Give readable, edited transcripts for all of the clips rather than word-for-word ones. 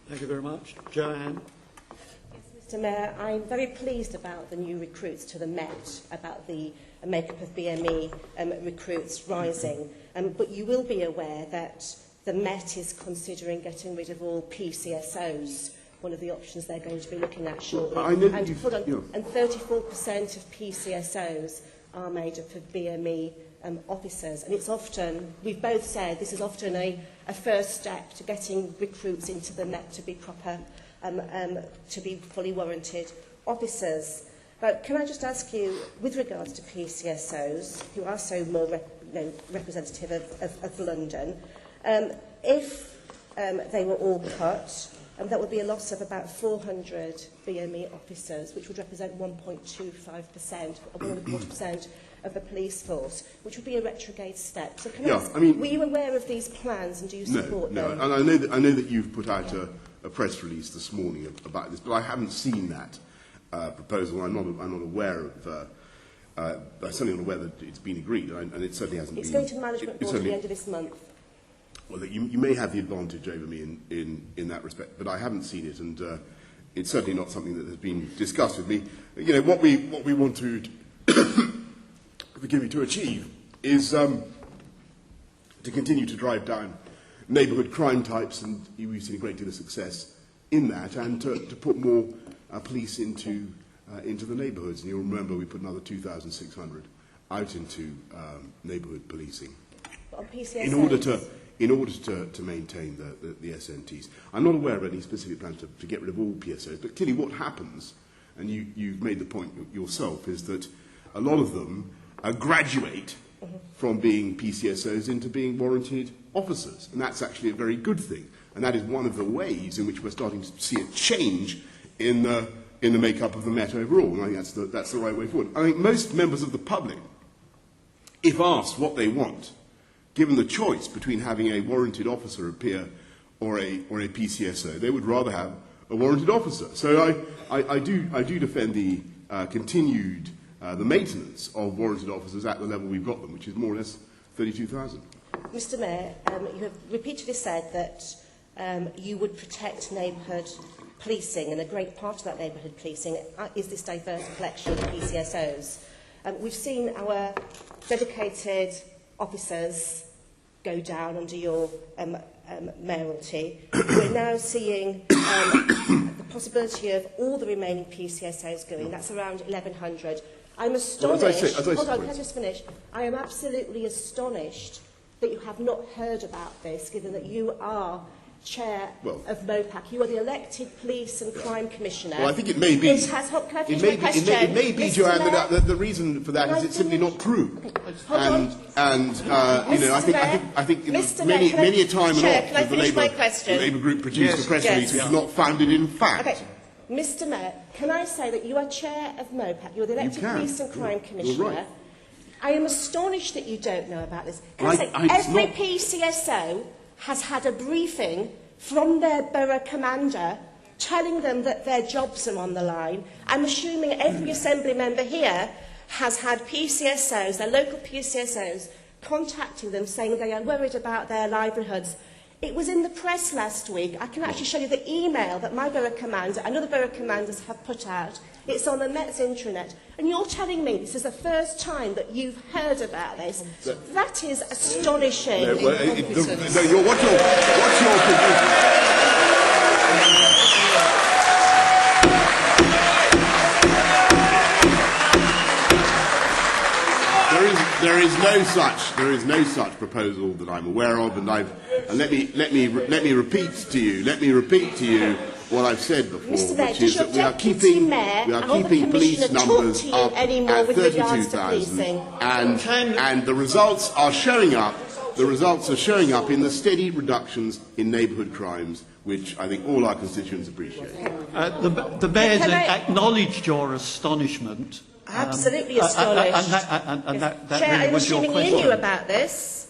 Thank you very much. Joanne. Yes, Mr Mayor, I'm very pleased about the new recruits to the Met, about the makeup of BME recruits rising. But you will be aware that the Met is considering getting rid of all PCSOs, one of the options they're going to be looking at shortly. I know and 34% of PCSOs are made up of BME officers. And it's often, we've both said, this is often a first step to getting recruits into the Met to be proper, to be fully warranted officers. But can I just ask you, with regards to PCSOs, who are so more representative of London, if they were all cut, that would be a loss of about 400 BME officers, which would represent 1.25% or 1.25% of the police force, which would be a retrograde step. So can I ask, were you aware of these plans and do you support them? No, and I know that you've put out a press release this morning about this, but I haven't seen that proposal. I'm not aware of. I'm certainly not aware that it's been agreed, and it certainly hasn't been. It's going to management board at the end of this month. Well, you may have the advantage over me in that respect, but I haven't seen it, and it's certainly not something that has been discussed with me. You know, what we want to to achieve is to continue to drive down neighbourhood crime types, and we've seen a great deal of success in that, and to put more police into the neighbourhoods. And you'll remember we put another 2,600 out into neighbourhood policing in order to maintain the SNTs. I'm not aware of any specific plans to get rid of all PSOs, but clearly what happens, and you've made the point yourself, is that a lot of them graduate from being PCSOs into being warranted officers, and that's actually a very good thing. And that is one of the ways in which we're starting to see a change in the makeup of the Met overall, and I think that's the right way forward. I think most members of the public, if asked what they want, given the choice between having a warranted officer appear or a PCSO, they would rather have a warranted officer. So I do defend the continued the maintenance of warranted officers at the level we've got them, which is more or less 32,000. Mr Mayor, you have repeatedly said that you would protect neighbourhood policing, and a great part of that neighbourhood policing is this diverse collection of PCSOs. We've seen our dedicated officers go down under your mayoralty. We're now seeing the possibility of all the remaining PCSOs going. That's around 1,100. I'm astonished. Hold on, can I just finish? I am absolutely astonished that you have not heard about this, given that you are chair of MOPAC. You are the elected Police and Crime Commissioner. Well, I think it may be. It may be, Joanne, that the reason for that is it's simply not true. Okay. I think many a time and often the Labour group produced a press release which is not founded in fact. Okay. Mr Mayor, can I say that you are chair of MOPAC, you're the elected Police and Crime Commissioner. Right. I am astonished that you don't know about this. Can I say, every PCSO has had a briefing from their borough commander telling them that their jobs are on the line. I'm assuming every Assembly member here has had PCSOs, their local PCSOs, contacting them saying they are worried about their livelihoods. It was in the press last week. I can actually show you the email that my borough commander and other borough commanders have put out. It's on the Met's intranet. And you're telling me this is the first time that you've heard about this? That is astonishing. What's your position? There is no such proposal that I'm aware of, and let me repeat to you what I've said before, which is that we are keeping police numbers up at 32,000, and the results are showing up. The results are showing up in the steady reductions in neighbourhood crimes, which I think all our constituents appreciate. The Mayor's acknowledged your astonishment. Absolutely astonished. And that Chair, really was your question. I'm assuming you knew about this.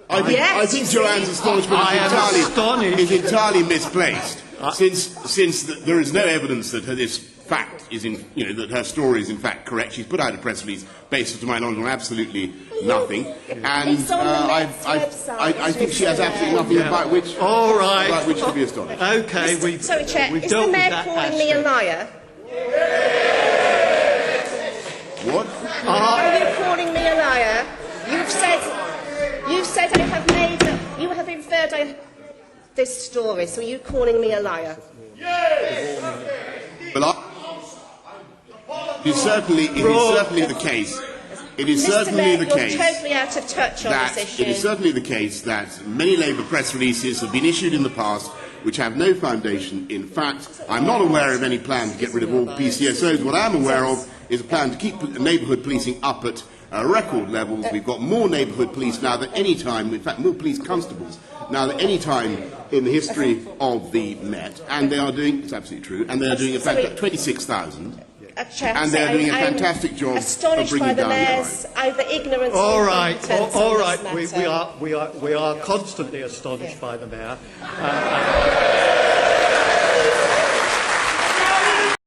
I think Joanne's astonishment is entirely misplaced, since there is no evidence that this fact is that her story is in fact correct. She's put out a press release based, to my knowledge, on absolutely nothing, and It's on the Met's website, I think she has absolutely nothing about which All right. about which to be astonished. Okay, Sorry, Chair, we've is the dealt with Mayor that calling me a aspect. liar? What? Are you calling me a liar? You've said I have made up, you have inferred this story, so are you calling me a liar? Well, it is certainly the case. It is Mr. certainly Mayor, the you're case totally out of touch on that this issue. it is certainly the case that many Labour press releases have been issued in the past which have no foundation in fact. I'm not aware of any plan to get rid of all PCSOs. What I am aware of is a plan to keep neighbourhood policing up at record levels. We've got more neighbourhood police now than any time, in fact more police constables now than any time in the history of the Met, and they are doing, it's absolutely true, and they are doing in fact 26,000. And they are doing a fantastic job of bringing down the Mayor's either ignorance All or right, incompetence all on right. this matter. We are constantly astonished by the Mayor.